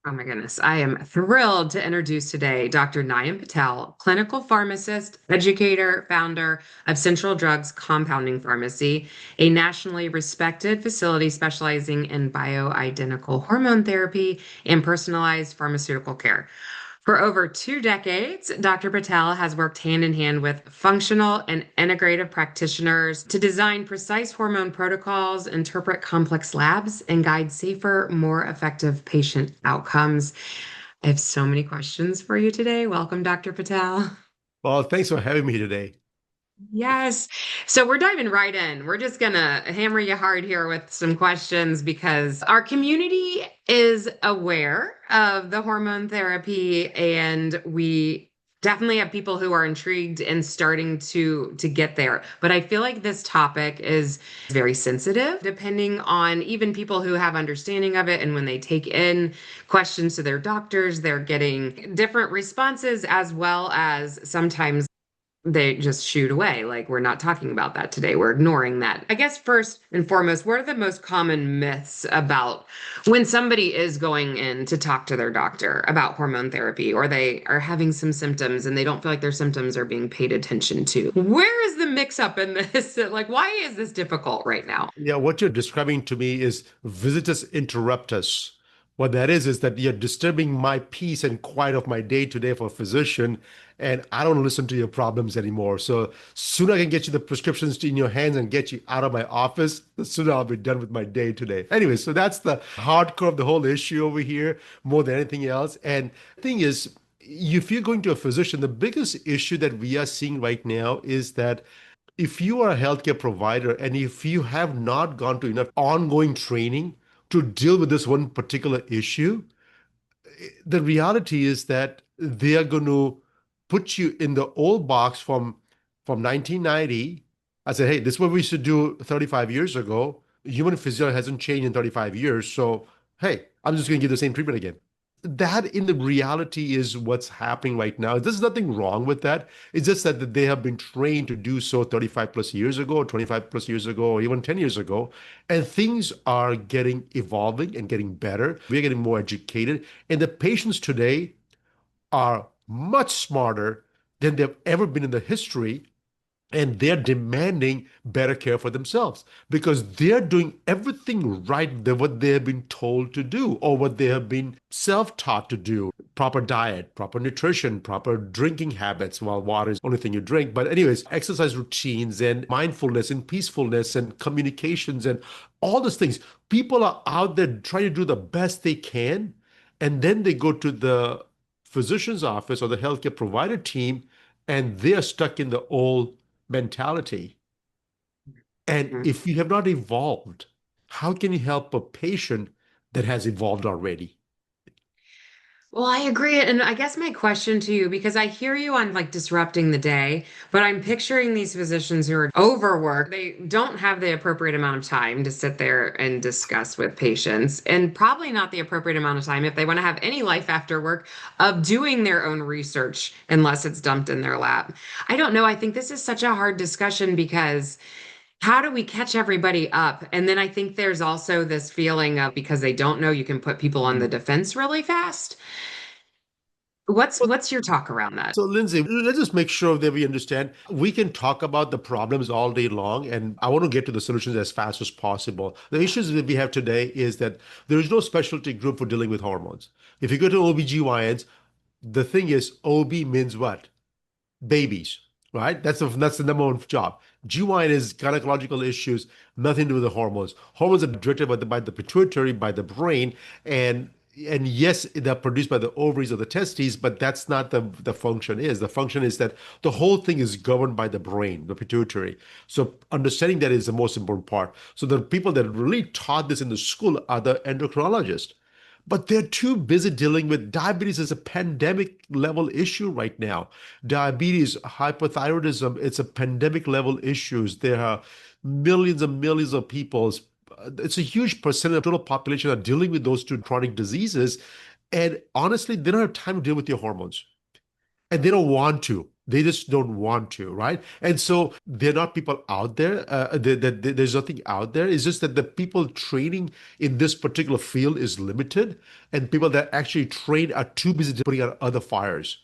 Oh my goodness. I am thrilled to introduce today Dr. Nian Patel, clinical pharmacist, educator, founder of Central Drugs Compounding Pharmacy, a nationally respected facility specializing in bioidentical hormone therapy and personalized pharmaceutical care. For over 2 decades, Dr. Patel has worked hand in hand with functional and integrative practitioners to design precise hormone protocols, interpret complex labs, and guide safer, more effective patient outcomes. I have so many questions for you today. Welcome, Dr. Patel. Well, thanks for having me today. Yes. So we're diving right in. We're just going to hammer you hard here with some questions because our community is aware of the hormone therapy, and we definitely have people who are intrigued and starting to get there. But I feel like this topic is very sensitive depending on even people who have understanding of it, and when they take in questions to their doctors, they're getting different responses, as well as sometimes they just shoot away. Like, we're not talking about that today. We're ignoring that. I guess first and foremost, what are the most common myths about when somebody is going in to talk to their doctor about hormone therapy, or they are having some symptoms and they don't feel like their symptoms are being paid attention to? Where is the mix up in this? Like, why is this difficult right now? Yeah, what you're describing to me is visitus interruptus. What that is that you're disturbing my peace and quiet of my day today for a physician, and I don't listen to your problems anymore. So sooner I can get you the prescriptions in your hands and get you out of my office, the sooner I'll be done with my day today. Anyway, so that's the hardcore of the whole issue over here, more than anything else. And the thing is, if you're going to a physician, the biggest issue that we are seeing right now is that if you are a healthcare provider and if you have not gone to enough ongoing training to deal with this one particular issue, the reality is that they are going to put you in the old box from 1990. I said, hey, this is what we should do 35 years ago. Human physiology hasn't changed in 35 years. So, hey, I'm just going to give the same treatment again. That in the reality is what's happening right now. There's nothing wrong with that. It's just that they have been trained to do so 35 plus years ago, or 25 plus years ago, or even 10 years ago. And things are getting evolving and getting better. We're getting more educated. And the patients today are much smarter than they've ever been in the history, and they're demanding better care for themselves because they're doing everything right than what they have been told to do or what they have been self-taught to do. Proper diet, proper nutrition, proper drinking habits. Well, water is the only thing you drink. But anyways, exercise routines and mindfulness and peacefulness and communications and all those things. People are out there trying to do the best they can. And then they go to the physician's office or the healthcare provider team, and they're stuck in the old mentality. And if you have not evolved, how can you help a patient that has evolved already? Well, I agree. And I guess my question to you, because I hear you on like disrupting the day, but I'm picturing these physicians who are overworked. They don't have the appropriate amount of time to sit there and discuss with patients, and probably not the appropriate amount of time if they want to have any life after work of doing their own research, unless it's dumped in their lap. I don't know. I think this is such a hard discussion because how do we catch everybody up? And then I think there's also this feeling of, because they don't know, you can put people on the defense really fast. What's your talk around that? So, Lindsay, let's just make sure that we understand. We can talk about the problems all day long, and I want to get to the solutions as fast as possible. The issues that we have today is that there is no specialty group for dealing with hormones. If you go to OBGYNs, the thing is, OB means what? Babies, right? That's the number one job. GYN is gynecological issues, nothing to do with the hormones. Hormones are directed by the pituitary, by the brain, and yes, they're produced by the ovaries or the testes, but that's not the function is. The function is that the whole thing is governed by the brain, the pituitary. So understanding that is the most important part. So the people that really taught this in the school are the endocrinologists, but they're too busy dealing with diabetes as a pandemic level issue right now. Diabetes, hypothyroidism, it's a pandemic level issues. There are millions of people. It's a huge percentage of the total population are dealing with those two chronic diseases. And honestly, they don't have time to deal with your hormones. And they don't want to. They just don't want to, right? And so they're not people out there. There's nothing out there. It's just that the people training in this particular field is limited, and people that actually train are too busy putting out other fires.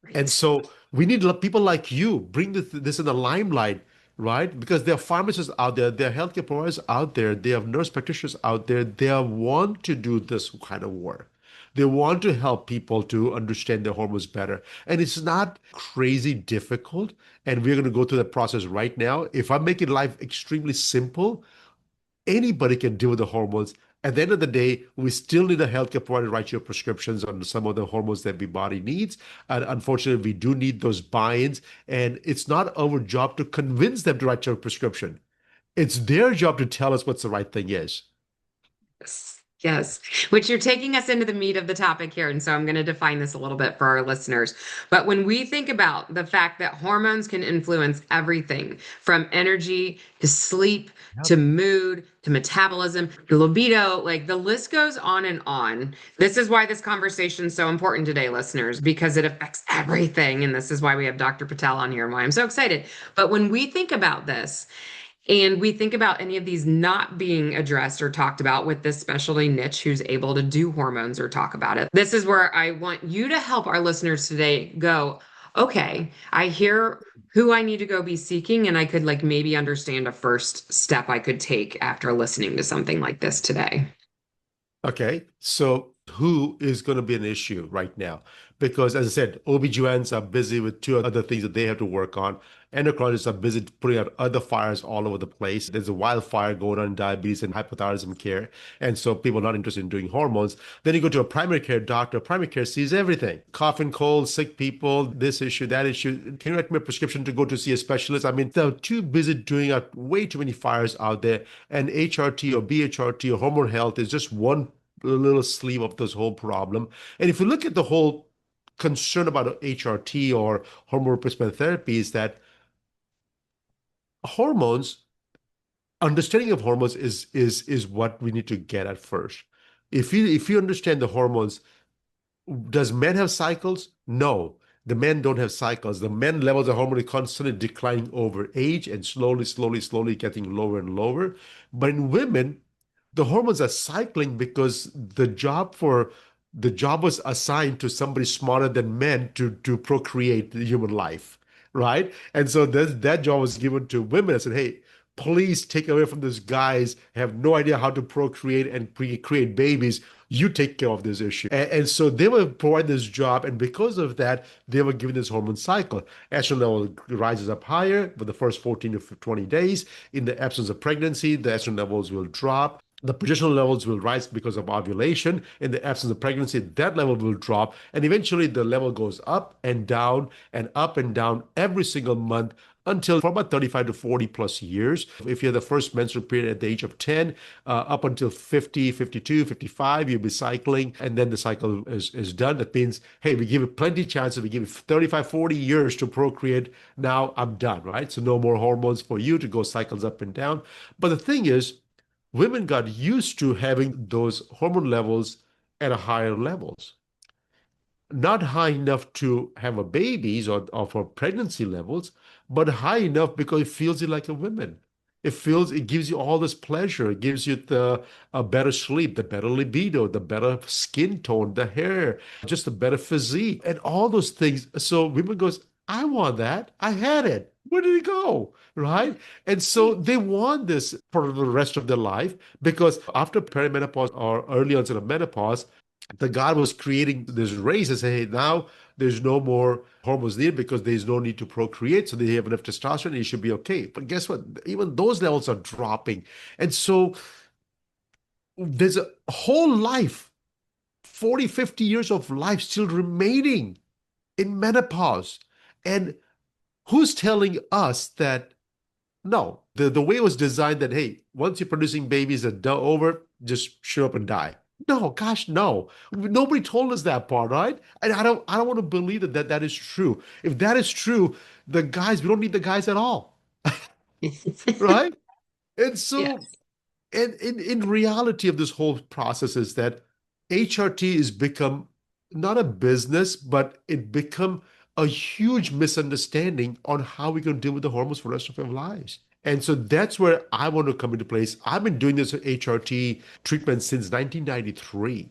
And Right. so we need people like you bring this in the limelight, right? Because there are pharmacists out there, there are healthcare providers out there, there are nurse practitioners out there. They want to do this kind of work. They want to help people to understand their hormones better. And it's not crazy difficult. And we're going to go through that process right now. If I'm making life extremely simple, anybody can deal with the hormones. At the end of the day, we still need a healthcare provider to write your prescriptions on some of the hormones that the body needs. And unfortunately, we do need those buy-ins. And it's not our job to convince them to write your prescription. It's their job to tell us what's the right thing is. Yes. Yes, which you're taking us into the meat of the topic here. And so I'm going to define this a little bit for our listeners. But when we think about the fact that hormones can influence everything from energy to sleep Yep. to mood to metabolism to libido, like the list goes on and on. This is why this conversation is so important today, listeners, because it affects everything. And this is why we have Dr. Patel on here and why I'm so excited. But when we think about this, and we think about any of these not being addressed or talked about with this specialty niche who's able to do hormones or talk about it. This is where I want you to help our listeners today go, okay, I hear who I need to go be seeking, and I could like maybe understand a first step I could take after listening to something like this today. Okay, so who is going to be an issue right now? Because as I said, OB/GYNs are busy with two other things that they have to work on. Endocrinologists are busy putting out other fires all over the place. There's a wildfire going on in diabetes and hypothyroidism care. And so people are not interested in doing hormones. Then you go to a primary care doctor. Primary care sees everything. Cough and cold, sick people, this issue, that issue. Can you write me a prescription to go to see a specialist? I mean, they're too busy doing out way too many fires out there. And HRT or BHRT or hormone health is just one little sleeve of this whole problem. And if you look at the whole concern about HRT or hormone replacement therapy, is that hormones, understanding of hormones is what we need to get at first. If you understand the hormones, does men have cycles? No. The men don't have cycles. The men levels of hormone is constantly declining over age and slowly getting lower and lower. But in women, the hormones are cycling because the job was assigned to somebody smarter than men to procreate the human life, right? And so that job was given to women. I said, hey, please take away from these guys have no idea how to procreate and create babies. You take care of this issue. And so they were provided this job, and because of that, they were given this hormone cycle. Estrogen level rises up higher for the first 14 to 20 days. In the absence of pregnancy, the estrogen levels will drop. The progesterone levels will rise because of ovulation. In the absence of pregnancy, that level will drop. And eventually the level goes up and down every single month until for about 35 to 40 plus years. If you have the first menstrual period at the age of 10, up until 50, 52, 55, you'll be cycling, and then the cycle is done. That means, hey, we give you plenty chances. We give you 35, 40 years to procreate. Now I'm done, right? So no more hormones for you to go cycles up and down. But the thing is, women got used to having those hormone levels at a higher levels, not high enough to have a babies or for pregnancy levels, but high enough because it feels you like a woman. It gives you all this pleasure. It gives you the a better sleep, the better libido, the better skin tone, the hair, just a better physique, and all those things. So women goes, I want that. I had it. Where did it go? Right? And so they want this for the rest of their life because after perimenopause or early onset of menopause, the God was creating this race and say, hey, now there's no more hormones needed because there's no need to procreate. So they have enough testosterone and it should be okay. But guess what? Even those levels are dropping. And so there's a whole life, 40, 50 years of life still remaining in menopause. And who's telling us that no, the way it was designed that, hey, once you're producing babies that are over, just show up and die. No, gosh, no. Nobody told us that part, right? And I don't want to believe that is true. If that is true, we don't need the guys at all, right? And so, Yes. and in reality of this whole process is that HRT has become not a business, but it become a huge misunderstanding on how we're going to deal with the hormones for the rest of our lives. And so that's where I want to come into place. I've been doing this HRT treatment since 1993.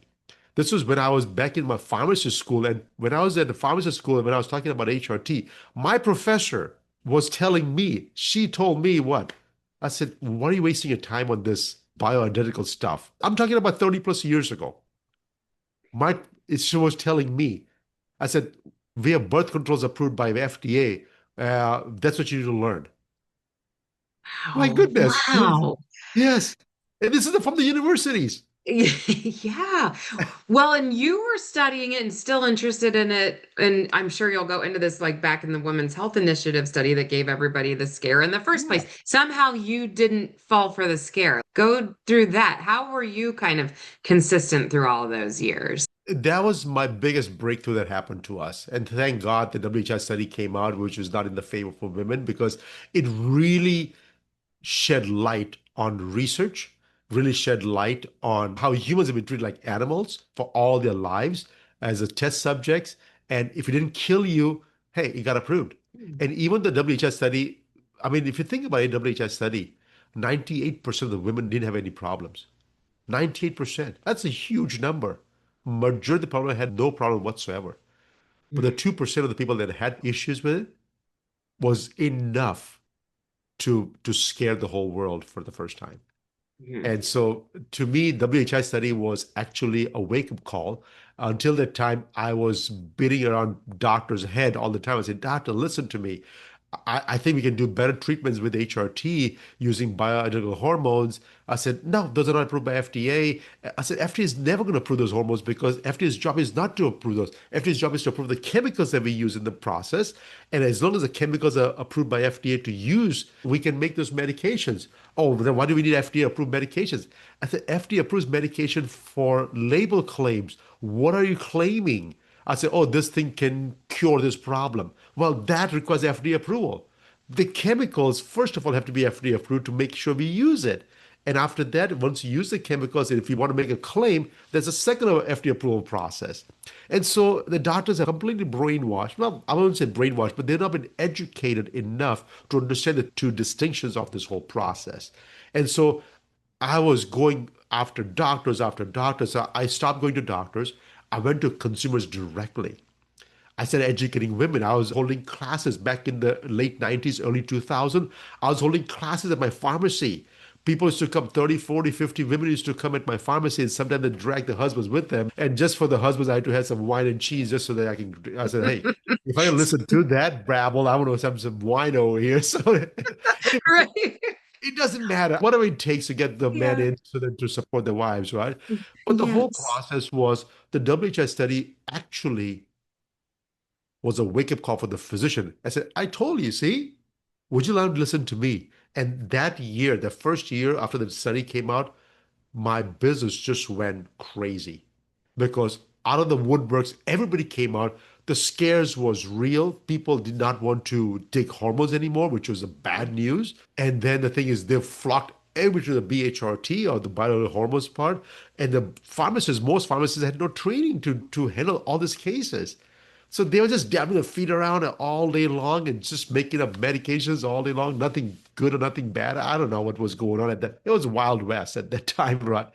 This was when I was back in my pharmacist school. And when I was at the pharmacist school and when I was talking about HRT, my professor was telling me, she told me what? I said, why are you wasting your time on this bioidentical stuff? I'm talking about 30 plus years ago. My, she was telling me, I said, we have birth controls approved by the FDA. That's what you need to learn. My Wow. goodness. Yes. Wow. Yes. And this is from the universities. Yeah. Well, and you were studying it and still interested in it. And I'm sure you'll go into this like back in the Women's Health Initiative study that gave everybody the scare in the first Yeah. place. Somehow you didn't fall for the scare. Go through that. How were you kind of consistent through all of those years? That was my biggest breakthrough that happened to us. And thank God the WHI study came out, which was not in the favor for women, because it really shed light on research, really shed light on how humans have been treated like animals for all their lives as a test subjects. And if it didn't kill you, hey, it got approved. And even the WHS study, I mean, if you think about it, WHS study, 98% of the women didn't have any problems. 98%. That's a huge number. Majority of the problem had no problem whatsoever. But the 2% of the people that had issues with it was enough to scare the whole world for the first time. Mhm. And so to me, WHI study was actually a wake-up call. Until that time, I was beating around doctor's head all the time. I said, Doctor, listen to me. I think we can do better treatments with HRT using bioidentical hormones. I said, no, those are not approved by FDA. I said, FDA is never going to approve those hormones because FDA's job is not to approve those. FDA's job is to approve the chemicals that we use in the process. And as long as the chemicals are approved by FDA to use, we can make those medications. Oh, then why do we need FDA approved medications? I said, FDA approves medication for label claims. What are you claiming? I say, oh, this thing can cure this problem. Well, that requires FDA approval. The chemicals, first of all, have to be FDA approved to make sure we use it. And after that, once you use the chemicals, and if you want to make a claim, there's a second FDA approval process. And so the doctors are completely brainwashed. Well, I won't say brainwashed, but they've not been educated enough to understand the two distinctions of this whole process. And so I was going after doctors after doctors. So I stopped going to doctors. I went to consumers directly. I started educating women. I was holding classes back in the late 90s, early 2000. I was holding classes at my pharmacy. People used to come, 30, 40, 50 women used to come at my pharmacy, and sometimes they drag the husbands with them. And just for the husbands, I had to have some wine and cheese just so that I can. I said, hey, if I can listen to that babble, I want to have some wine over here. So anyway, Right. it doesn't matter. Whatever it takes to get the men Yeah. in so that to support their wives, right? But the whole Yes. process was the WHI study actually was a wake-up call for the physician. I said, I told you, see, would you like to listen to me? And that year, the first year after the study came out, my business just went crazy because out of the woodworks, everybody came out. The scares was real. People did not want to take hormones anymore, which was a bad news. And then the thing is, they flocked everybody to the BHRT or the biological hormones part. And the pharmacists, most pharmacists had no training to handle all these cases. So they were just dabbing their feet around all day long and just making up medications all day long, nothing good or nothing bad. I don't know what was going on at that. It was Wild West at that time, right?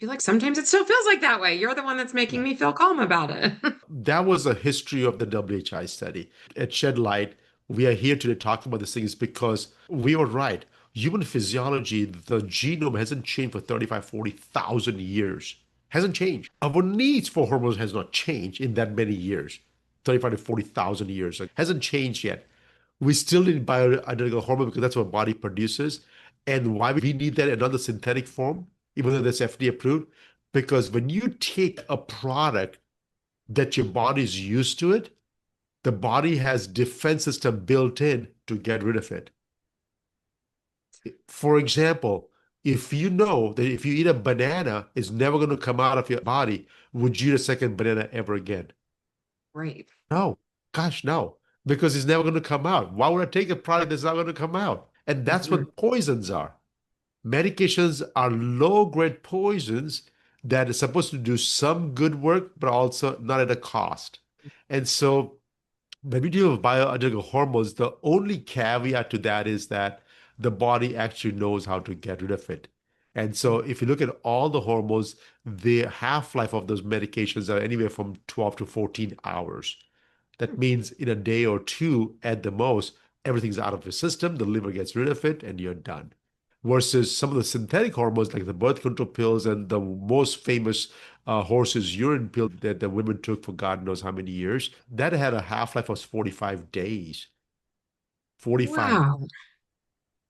Feel like sometimes it still feels like that way. You're the one that's making Yeah. me feel calm about it. That was a history of the WHI study. It shed light. We are here today talking about these things because we were right. Human physiology, the genome hasn't changed for 35, 40,000 years. Hasn't changed. Our needs for hormones has not changed in that many years. 35 to 40,000 years. It hasn't changed yet. We still need bioidentical hormone because that's what our body produces. And why we need that in another synthetic form, even though that's FDA approved, because when you take a product that your body's used to it, the body has defense system built in to get rid of it. For example, if you know that if you eat a banana, it's never going to come out of your body, would you eat a second banana ever again? Right. No. Gosh, no. Because it's never going to come out. Why would I take a product that's not going to come out? And that's Mhm. what poisons are. Medications are low-grade poisons that are supposed to do some good work, but also not at a cost. And so When we deal with bioidentical hormones, the only caveat to that is that the body actually knows how to get rid of it. And so if you look at all the hormones, the half-life of those medications are anywhere from 12 to 14 hours. That means in a day or two at the most, everything's out of your system, the liver gets rid of it, and you're done. Versus some of the synthetic hormones, like the birth control pills and the most famous horse's urine pill that the women took for God knows how many years, that had a half-life of 45 days. 45. Wow.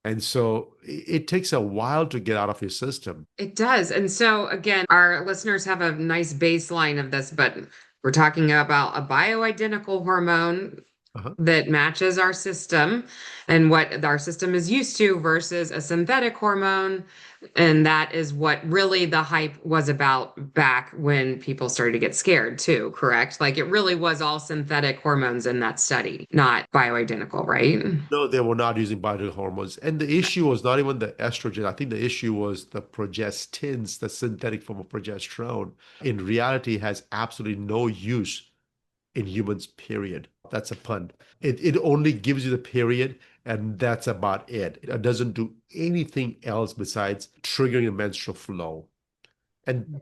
And so it takes a while to get out of your system. It does. And so, again, our listeners have a nice baseline of this, but we're talking about a bioidentical hormone Uh-huh. that matches our system and what our system is used to versus a synthetic hormone. And that is what really the hype was about back when people started to get scared, too, correct? Like it really was all synthetic hormones in that study, not bioidentical, right? No, they were not using bioidentical hormones. And the issue was not even the estrogen. I think the issue was the progestins, the synthetic form of progesterone. In reality, has absolutely no use in humans, period. That's a pun. It only gives you the period, and that's about it. It doesn't do anything else besides triggering a menstrual flow. And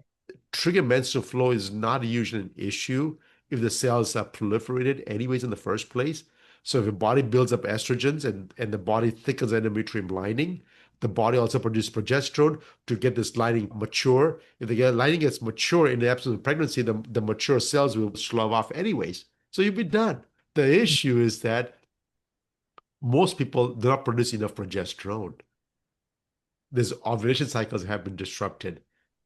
trigger menstrual flow is not usually an issue if the cells are proliferated anyways in the first place. So if your body builds up estrogens and the body thickens the endometrium lining, the body also produces progesterone to get this lining mature. If the lining gets mature in the absence of pregnancy, the mature cells will slough off anyways. So you'll be done. The issue is that most people do not produce enough progesterone. These ovulation cycles have been disrupted.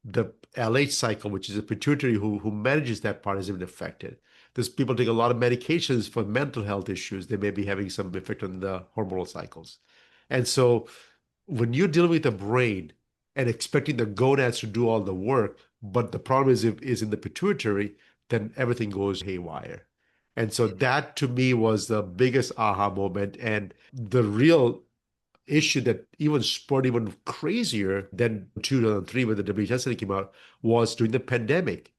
The LH cycle, which is a pituitary who manages that part, has been affected. There's people take a lot of medications for mental health issues. They may be having some effect on the hormonal cycles. And so when you're dealing with the brain and expecting the gonads to do all the work, but the problem is in the pituitary, then everything goes haywire. And so that to me was the biggest aha moment. And the real issue that even spurred even crazier than 2003 when the WHO study came out was during the pandemic.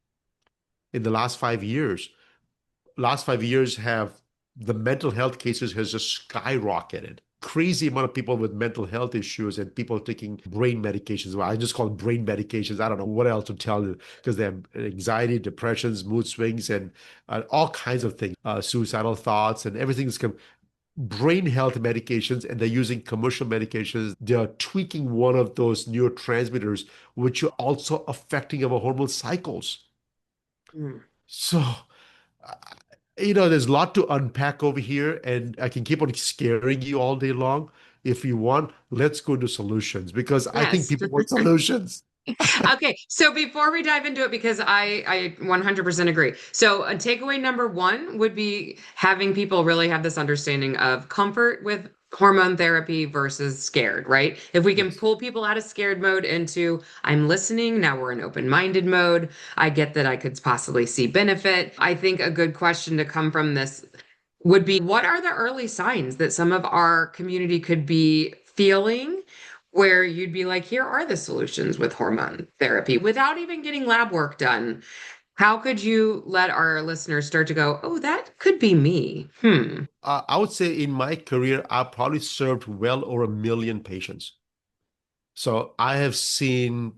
In the last 5 years have the mental health cases has just skyrocketed. Crazy amount of people with mental health issues and people taking brain medications. Well, I just call them brain medications. I don't know what else to tell you because they have anxiety, depressions, mood swings, and all kinds of things, suicidal thoughts, and everything's come brain health medications, and they're using commercial medications. They're tweaking one of those neurotransmitters, which are also affecting our hormonal cycles. Mm. So, uh, there's a lot to unpack over here, and I can keep on scaring you all day long. If you want, let's go to solutions because I think Yes. people want solutions. Okay, so before we dive into it, because I 100% agree. So a takeaway number one would be having people really have this understanding of comfort with hormone therapy versus scared, right? If we can Yes. pull people out of scared mode into I'm listening, now we're in open-minded mode. I get that I could possibly see benefit. I think a good question to come from this would be what are the early signs that some of our community could be feeling where you'd be like, here are the solutions with hormone therapy without even getting lab work done? How could you let our listeners start to go, oh, that could be me? Hmm. I would say in my career, I probably served well over 1 million patients. So I have seen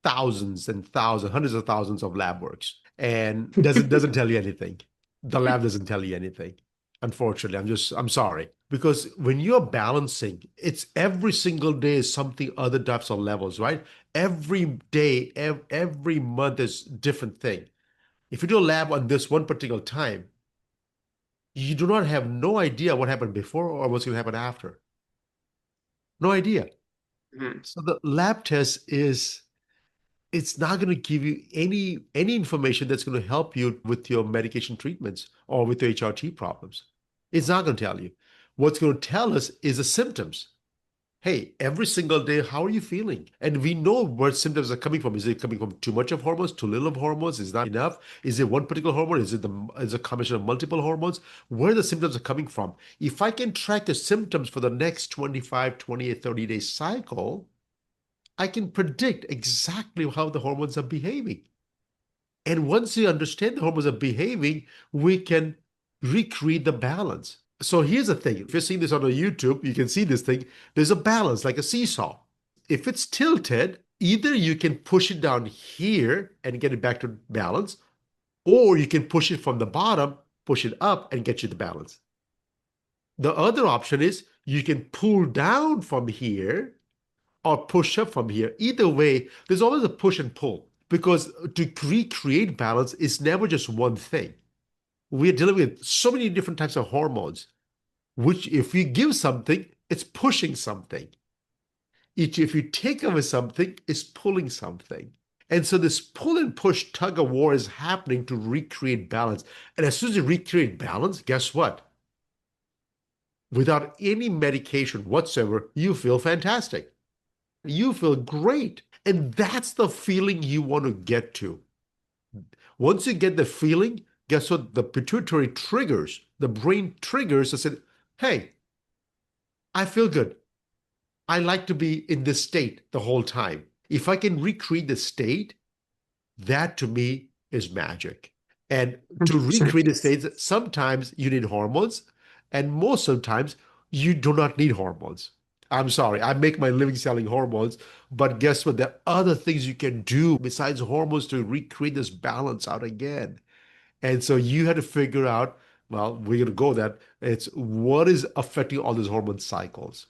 thousands and thousands, hundreds of thousands of lab works, and doesn't tell you anything. The lab doesn't tell you anything. Unfortunately, I'm sorry. Because when you're balancing, it's every single day is something other types of levels, right? Every day, every month is different thing. If you do a lab on this one particular time, you do not have no idea what happened before or what's going to happen after. No idea. Mhm. So the lab test is it's not going to give you any information that's going to help you with your medication treatments or with your HRT problems. It's not going to tell you. What's going to tell us is the symptoms. Hey, every single day, how are you feeling? And we know where symptoms are coming from. Is it coming from too much of hormones, too little of hormones? Is not enough? Is it one particular hormone? Is it a combination of multiple hormones? Where the symptoms are coming from? If I can track the symptoms for the next 25, 28, 30-day cycle, I can predict exactly how the hormones are behaving. And once we understand the hormones are behaving, we can recreate the balance. So here's the thing. If you're seeing this on a YouTube, you can see this thing. There's a balance like a seesaw. If it's tilted, either you can push it down here and get it back to balance, or you can push it from the bottom, push it up and get you the balance. The other option is you can pull down from here or push up from here. Either way, there's always a push and pull because to recreate balance is never just one thing. We're dealing with so many different types of hormones, which if we give something, it's pushing something. If you take away something, it's pulling something. And so this pull and push tug of war is happening to recreate balance. And as soon as you recreate balance, guess what? Without any medication whatsoever, you feel fantastic. You feel great. And that's the feeling you want to get to. Once you get the feeling, guess what? The pituitary triggers, the brain triggers and said, hey, I feel good. I like to be in this state the whole time. If I can recreate the state, that to me is magic. And to 100%. recreate the states, sometimes you need hormones, and most sometimes you do not need hormones. I'm sorry, I make my living selling hormones, but guess what? There are other things you can do besides hormones to recreate this balance out again. And so you had to figure out, well, we're going to go that it's what is affecting all these hormone cycles.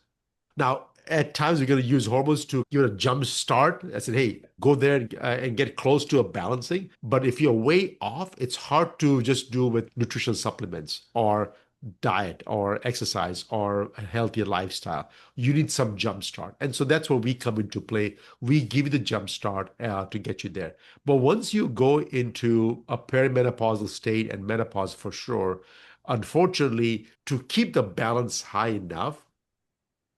Now, at times we're going to use hormones to give it a jump start. I said, hey, go there and get close to a balancing. But if you're way off, it's hard to just do with nutritional supplements or diet or exercise or a healthier lifestyle. You need some jump start. And so that's where we come into play. We give you the jump start to get you there. But once you go into a perimenopausal state and menopause for sure, unfortunately, to keep the balance high enough,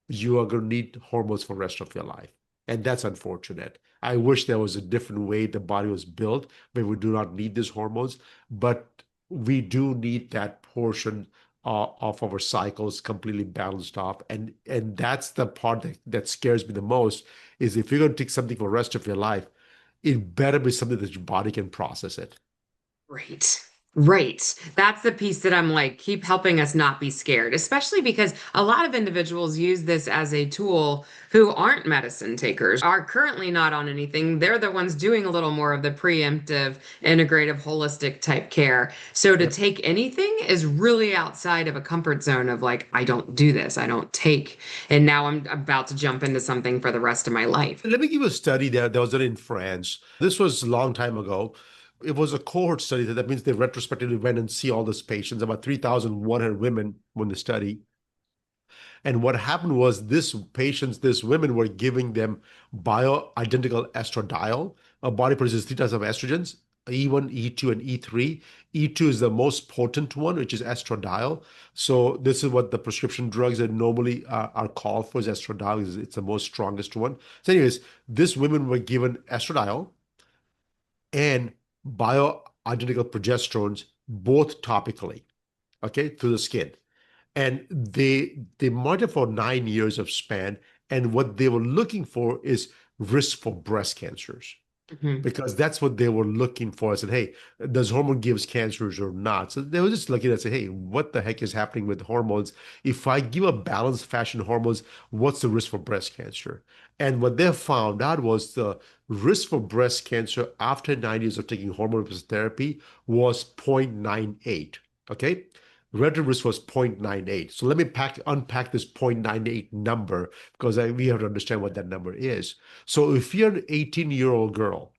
you are going to need hormones for the rest of your life. And that's unfortunate. I wish there was a different way the body was built where we do not need these hormones, but we do need that portion of our cycles completely balanced off. And that's the part that scares me the most is if you're going to take something for the rest of your life, it better be something that your body can process it. Right. Right. That's the piece that I'm like, keep helping us not be scared, especially because a lot of individuals use this as a tool who aren't medicine takers, are currently not on anything. They're the ones doing a little more of the preemptive, integrative, holistic type care. So to Yep. take anything is really outside of a comfort zone of like, I don't do this, I don't take, and now I'm about to jump into something for the rest of my life. Let me give you a study that was done in France. This was a long time ago. It was a cohort study. That means they retrospectively went and see all those patients, about 3,100 women when the study. And what happened was this patients, these women were giving them bioidentical estradiol. A body produces three types of estrogens, E1, E2, and E3. E2 is the most potent one, which is estradiol. So this is what the prescription drugs that normally are called for is estradiol. It's the most strongest one. So anyways, these women were given estradiol and bioidentical progesterones, both topically, okay, through the skin. And they monitored for 9 years of span. And what they were looking for is risk for breast cancers Mhm. because that's what they were looking for. I said, hey, does hormone gives cancers or not? So they were just looking at say, hey, what the heck is happening with hormones? If I give a balanced fashion hormones, what's the risk for breast cancer? And what they found out was the risk for breast cancer after 9 years of taking hormone replacement therapy was 0.98. Okay. Relative risk was 0.98. So let me unpack this 0.98 number because we have to understand what that number is. So if you're an 18-year-old girl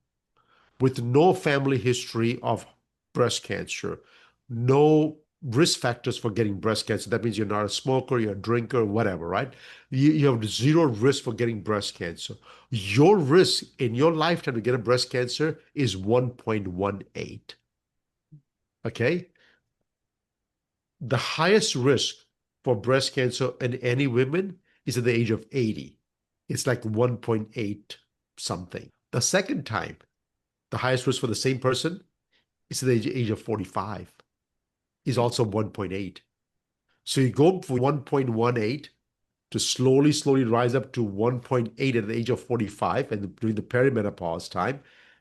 with no family history of breast cancer, no risk factors for getting breast cancer, that means you're not a smoker, you're a drinker, whatever, right? You have zero risk for getting breast cancer. Your risk in your lifetime to get a breast cancer is 1.18. Okay? The highest risk for breast cancer in any women is at the age of 80. It's like 1.8 something. The second time, the highest risk for the same person is at the age of 45, is also 1.8. So you go from 1.18 to slowly rise up to 1.8 at the age of 45 and during the perimenopause time,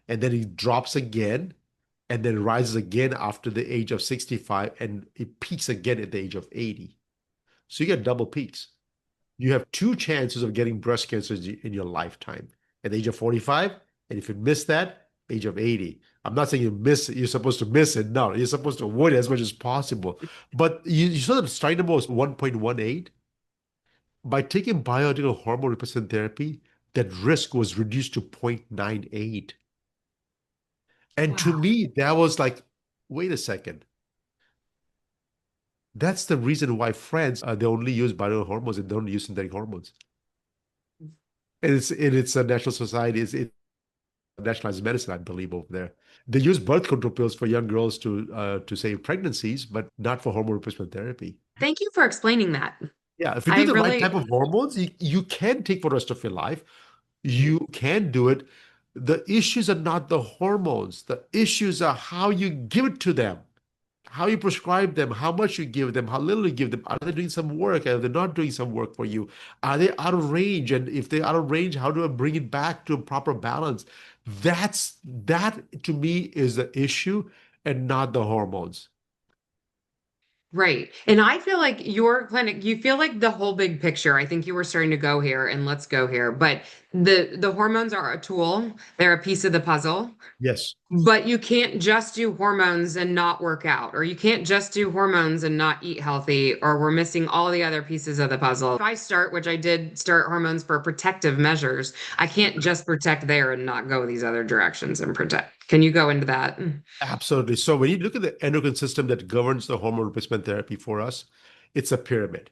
and then it drops again and then rises again after the age of 65, and it peaks again at the age of 80. So you get double peaks. You have two chances of getting breast cancer in your lifetime at the age of 45, and if you miss that, age of 80. I'm not saying you miss it, you're supposed to miss it. No, you're supposed to avoid it as much as possible. But you saw the starting number was 1.18. By taking bioidentical hormone replacement therapy, that risk was reduced to 0.98. And to Wow. me, that was like, wait a second. That's the reason why France, they only use bioidentical hormones and don't use synthetic hormones. And it's a national society, it's nationalized medicine, I believe, over there. They use birth control pills for young girls to save pregnancies, but not for hormone replacement therapy. Thank you for explaining that. Yeah, if you I do the right type really, of hormones, you can take for the rest of your life. You can do it. The issues are not the hormones. The issues are how you give it to them, how you prescribe them, how much you give them, how little you give them. Are they doing some work? Are they not doing some work for you? Are they out of range? And if they're out of range, how do I bring it back to a proper balance? That to me is the issue and not the hormones. right. And I feel like your clinic, you feel like the whole big picture. I think you were starting to go here and let's go here. But the hormones are a tool. They're a piece of the puzzle. Yes, But you can't just do hormones and not work out, or you can't just do hormones and not eat healthy, or we're missing all the other pieces of the puzzle. If I start, which I did start hormones for protective measures, I can't just protect there and not go these other directions and protect. Can you go into that? absolutely. So when you look at the endocrine system that governs the hormone replacement therapy for us, it's a pyramid.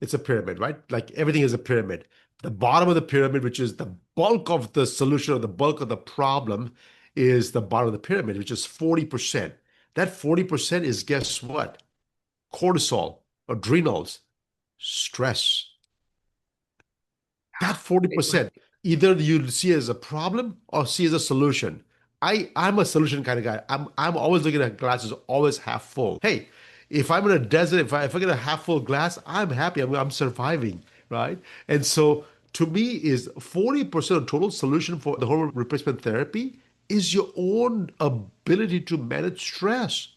It's a pyramid, right? Like everything is a pyramid. The bottom of the pyramid, which is the bulk of the solution or the bulk of the problem, is the bottom of the pyramid, which is 40%. That 40% is, guess what? Cortisol, adrenals, stress. That 40%, either you see as a problem or see as a solution. I'm a solution kind of guy. I'm always looking at glasses always half full. Hey, if I'm in a desert, if I get a half full glass, I'm happy. I'm surviving, right? And so to me is 40% of total solution for the hormone replacement therapy is your own ability to manage stress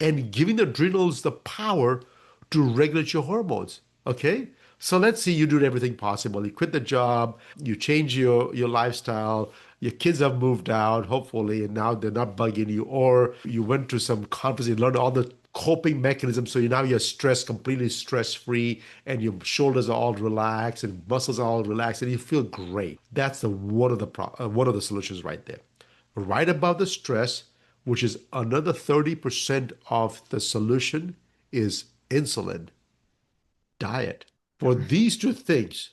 and giving the adrenals the power to regulate your hormones. Okay? So let's say you do everything possible. You quit the job, you change your lifestyle, your kids have moved out, hopefully, and now they're not bugging you, or you went to some conference and learned all the coping mechanisms. So now you're stressed, completely stress-free, and your shoulders are all relaxed and muscles are all relaxed, and you feel great. That's one of the solutions right there. Right above the stress, which is another 30% of the solution, is insulin, diet. For these two things,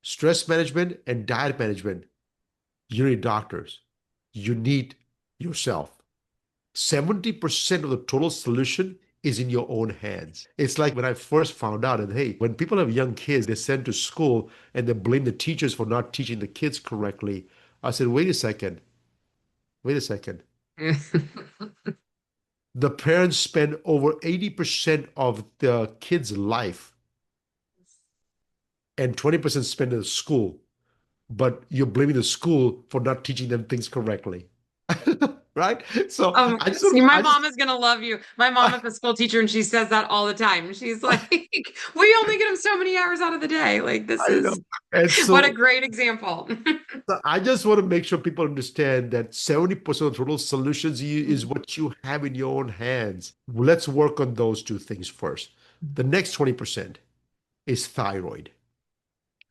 stress management and diet management, you need doctors. You need yourself. 70% of the total solution is in your own hands. It's like when I first found out that, hey, when people have young kids, they're sent to school and they blame the teachers for not teaching the kids correctly. I said, wait a second. The parents spend over 80% of the kid's life and 20% spend in the school, but you're blaming the school for not teaching them things correctly. Right? So I just See, want my I just mom is gonna love you. My mom is a school teacher, and she says that all the time. She's like, I "We only get them so many hours out of the day. Like, this know. is And what a so great example." I just want to make sure people understand that 70% of total solutions is what you have in your own hands. Let's work on those two things first. The next 20% is thyroid.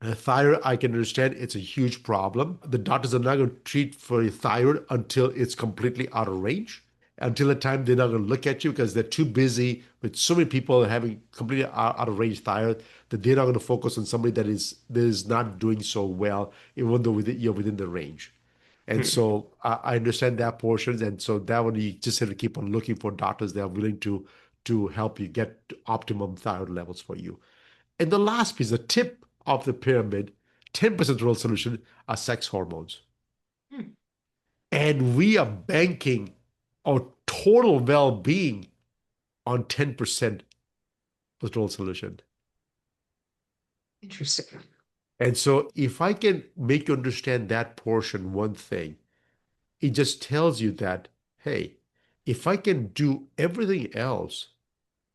Thyroid, I can understand it's a huge problem. The doctors are not going to treat for your thyroid until it's completely out of range. Until the time they're not going to look at you because they're too busy with so many people having completely out of range thyroid that they're not going to focus on somebody that is not doing so well, even though you're within the range. And so I understand that portion. And so that one you just have to keep on looking for doctors that are willing to help you get to optimum thyroid levels for you. And the last piece, the tip of the pyramid, 10% role solution are sex hormones. And we are banking our total well-being on 10% of the role solution. Interesting. And so if I can make you understand that portion, one thing, it just tells you that hey, if I can do everything else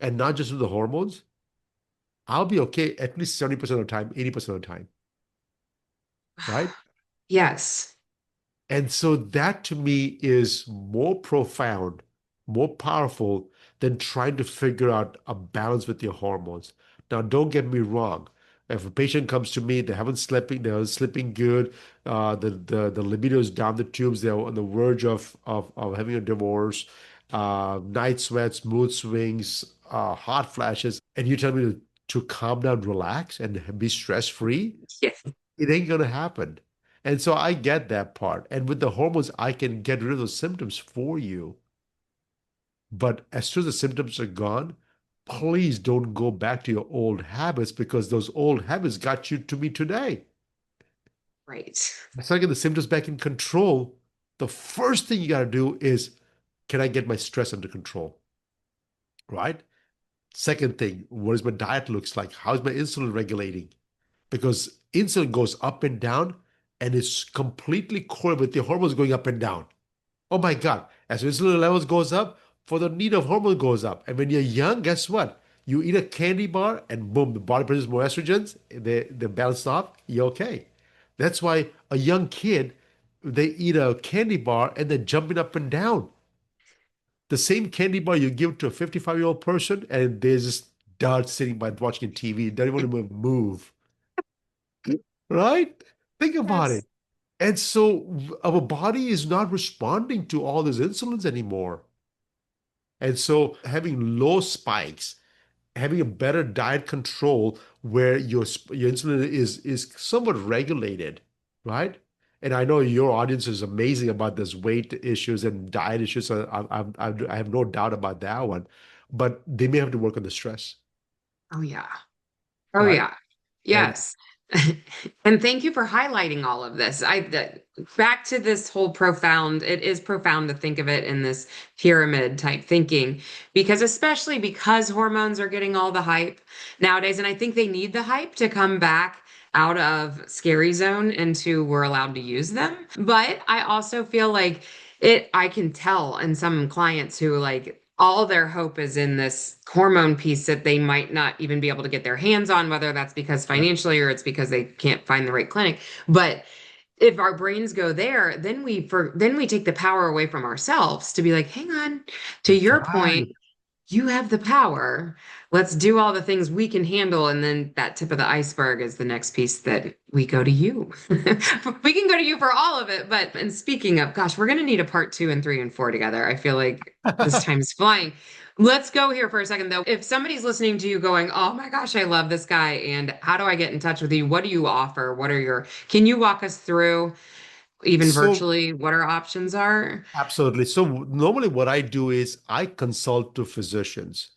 and not just do the hormones, I'll be okay at least 70% of the time, 80% of the time, right? Yes. And so that to me is more profound, more powerful than trying to figure out a balance with your hormones. Now, don't get me wrong. If a patient comes to me, they're sleeping good, the libido is down the tubes, they're on the verge of having a divorce, night sweats, mood swings, hot flashes, and you tell me to calm down, relax, and be stress free, Yes. it ain't gonna happen. And so I get that part. And with the hormones, I can get rid of those symptoms for you. But as soon as the symptoms are gone, please don't go back to your old habits because those old habits got you to me today. Right. As I get the symptoms back in control, the first thing you got to do is, can I get my stress under control? Right? Second thing, what is my diet looks like? How's my insulin regulating? Because insulin goes up and down and it's completely correlated with the hormones going up and down. Oh my God. As insulin levels goes up, for the need of hormone goes up. And when you're young, guess what? You eat a candy bar and boom, the body produces more estrogens. They balance off. You're okay. That's why a young kid, they eat a candy bar and they're jumping up and down. The same candy bar you give to a 55-year-old person and they're just dart sitting by watching TV. They don't even move. Right? Think about Yes. it. And so our body is not responding to all those insulins anymore. And so having low spikes, having a better diet control where your insulin is somewhat regulated, right? And I know your audience is amazing about this weight issues and diet issues. So I have no doubt about that one. But they may have to work on the stress, Oh, yeah. Oh, right? yeah. And Yes. And thank you for highlighting all of this. Back to this whole profound, it is profound to think of it in this pyramid type thinking, because especially because hormones are getting all the hype nowadays, and I think they need the hype to come back out of scary zone into we're allowed to use them. But I also feel like I can tell in some clients who like all their hope is in this hormone piece that they might not even be able to get their hands on, whether that's because yep. financially or it's because they can't find the right clinic. But if our brains go there, then we take the power away from ourselves to be like, hang on, to That's your right. point, you have the power. Let's do all the things we can handle. And then that tip of the iceberg is the next piece that we go to you. We can go to you for all of it. But, and speaking of, gosh, we're going to need a part two and three and four together. I feel like this time's flying. Let's go here for a second, though. If somebody's listening to you going, oh my gosh, I love this guy. And how do I get in touch with you? What do you offer? Can you walk us through, even So virtually, what our options are? absolutely. So normally what I do is I consult to physicians.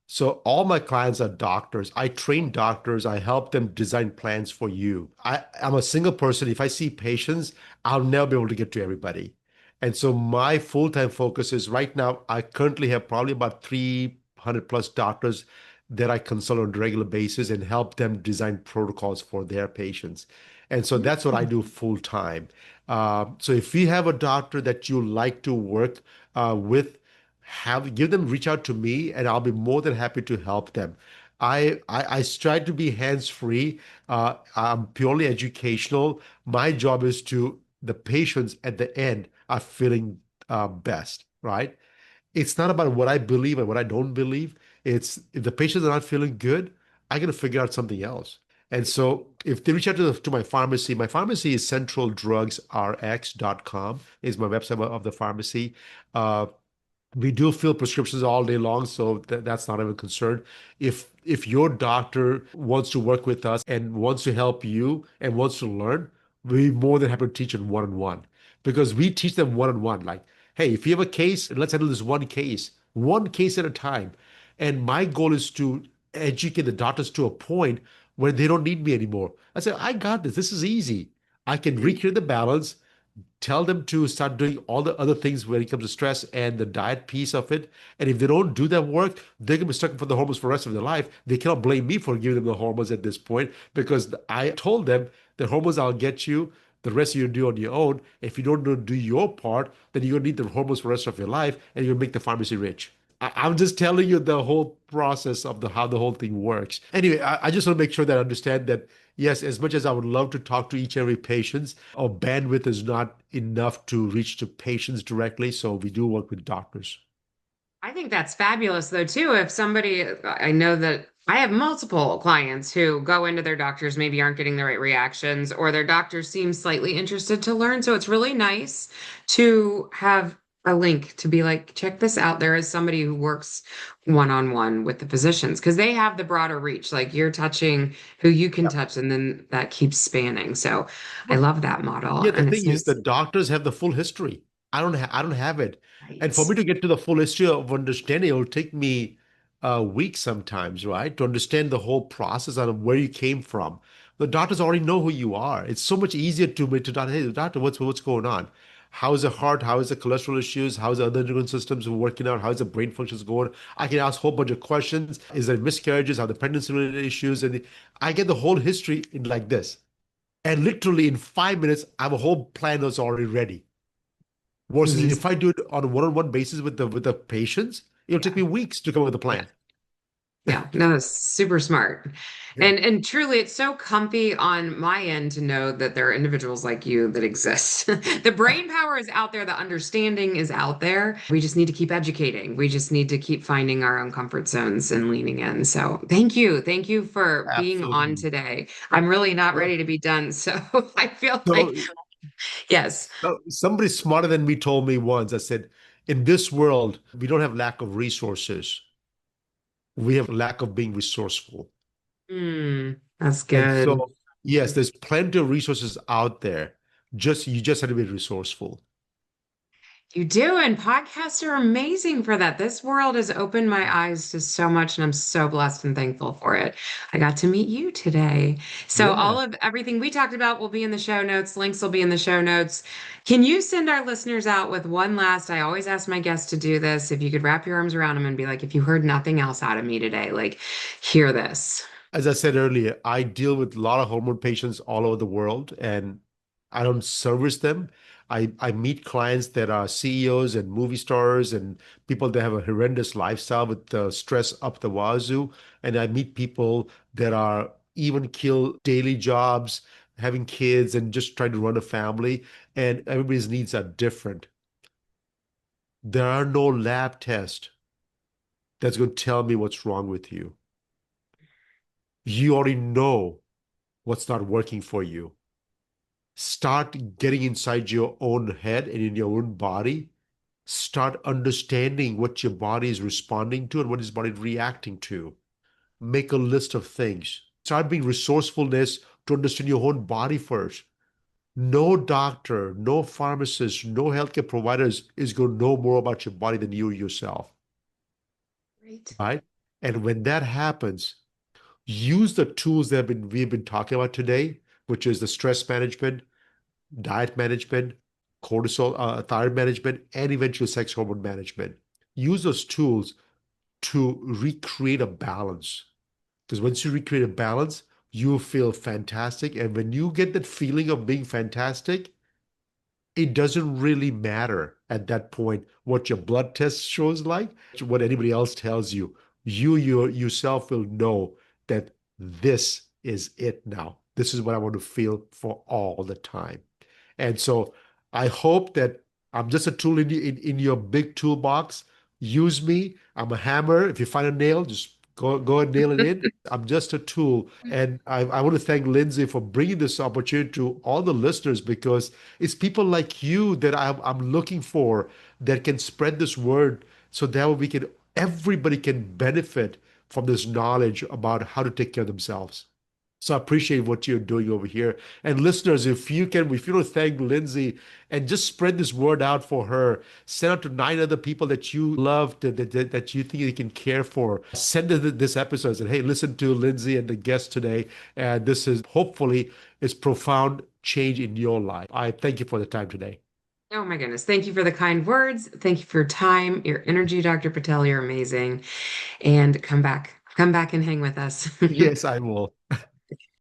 So all my clients are doctors. I train doctors. I help them design plans for you. I'm a single person. If I see patients, I'll never be able to get to everybody. And so my full-time focus is right now, I currently have probably about 300 plus doctors that I consult on a regular basis and help them design protocols for their patients. And so that's what I do full time. So if you have a doctor that you like to work with, give them reach out to me and I'll be more than happy to help them. I try to be hands-free. I'm purely educational. My job is to the patients at the end are feeling best, right? It's not about what I believe and what I don't believe. It's if the patients are not feeling good, I got to figure out something else. And so if they reach out to my pharmacy is centraldrugsrx.com is my website of the pharmacy. Uh, we do fill prescriptions all day long, so that's not even a concern. If your doctor wants to work with us and wants to help you and wants to learn, we're more than happy to teach it one-on-one because we teach them one-on-one. Like, hey, if you have a case, let's handle this one case at a time. And my goal is to educate the doctors to a point where they don't need me anymore. I say, I got this. This is easy. I can recreate the balance, tell them to start doing all the other things when it comes to stress and the diet piece of it. And if they don't do that work, they're gonna be stuck for the hormones for the rest of their life. They cannot blame me for giving them the hormones at this point because I told them the hormones I'll get you. The rest you do on your own. If you don't do your part, then you're gonna need the hormones for the rest of your life, and you'll make the pharmacy rich. I'm just telling you the whole process of the how the whole thing works. Anyway, I just want to make sure that I understand that yes, as much as I would love to talk to each and every patient, our bandwidth is not enough to reach to patients directly. So we do work with doctors. I think that's fabulous though too. If somebody, I know that I have multiple clients who go into their doctors, maybe aren't getting the right reactions, or their doctors seem slightly interested to learn. So it's really nice to have a link to be like, check this out. There is somebody who works one-on-one with the physicians because they have the broader reach. Like you're touching who you can touch, and then that keeps spanning. So I love that model. Yeah, the And it's thing is, the nice. doctors have the full history. I don't have it, and for Right. me to get to the full history of understanding, it will take me weeks sometimes, right, to understand the whole process of where you came from. The doctors already know who you are. It's so much easier to me to doctor, hey, doctor, what's going on? How is the heart? How is the cholesterol issues? How is the other endocrine systems working out? How is the brain functions going? I can ask a whole bunch of questions. Is there miscarriages? Are the pregnancy related issues? And I get the whole history in like this. And literally in 5 minutes, I have a whole plan that's already ready. Versus Mhm. if I do it on a one-on-one basis with the patients, it'll take Yeah. me weeks to come up with a Yeah. plan. Yeah, no, that's super smart. Yeah, And truly it's so comfy on my end to know that there are individuals like you that exist. The brain power is out there, the understanding is out there. We just need to keep educating. We just need to keep finding our own comfort zones and leaning in. So thank you. Thank you for being on absolutely. today. I'm really not Yeah. ready to be done. So I feel So, like, yes. somebody smarter than me told me once, I said, in this world, we don't have lack of resources. We have lack of being resourceful. That's And good. so, yes, there's plenty of resources out there. Just you just have to be resourceful. You do, and podcasts are amazing for that. This world has opened my eyes to so much, and I'm so blessed and thankful for it. I got to meet you today. So, Yeah. all of everything we talked about will be in the show notes. Links will be in the show notes. Can you send our listeners out with one last? I always ask my guests to do this. If you could wrap your arms around them and be like, if you heard nothing else out of me today, like, hear this. As I said earlier, I deal with a lot of hormone patients all over the world, and I don't service them. I meet clients that are CEOs and movie stars and people that have a horrendous lifestyle with stress up the wazoo. And I meet people that are even kill daily jobs, having kids, and just trying to run a family. And everybody's needs are different. There are no lab tests that's going to tell me what's wrong with you. You already know what's not working for you. Start getting inside your own head and in your own body. Start understanding what your body is responding to and what is body reacting to. Make a list of things. Start being resourcefulness to understand your own body first. No doctor, no pharmacist, no healthcare providers is going to know more about your body than you yourself, Great. right? And when that happens, use the tools that we've been talking about today, which is the stress management, diet management, cortisol, thyroid management, and eventually sex hormone management. Use those tools to recreate a balance. Because once you recreate a balance, you feel fantastic. And when you get that feeling of being fantastic, it doesn't really matter at that point what your blood test shows like, what anybody else tells you. You yourself will know that this is it now. This is what I want to feel for all the time. And so I hope that I'm just a tool in your big toolbox. Use me. I'm a hammer. If you find a nail, just go and nail it in. I'm just a tool. And I want to thank Lindsay for bringing this opportunity to all the listeners because it's people like you that I'm looking for that can spread this word so that we can everybody can benefit from this knowledge about how to take care of themselves. So I appreciate what you're doing over here. And listeners, if you don't thank Lindsay and just spread this word out for her, send out to 9 other people that you love, that you think you can care for. Send them this episode and say, hey, listen to Lindsay and the guest today. And this is hopefully is profound change in your life. I thank you for the time today. Oh my goodness. Thank you for the kind words. Thank you for your time, your energy, Dr. Patel. You're amazing. And come back and hang with us. Yes, I will.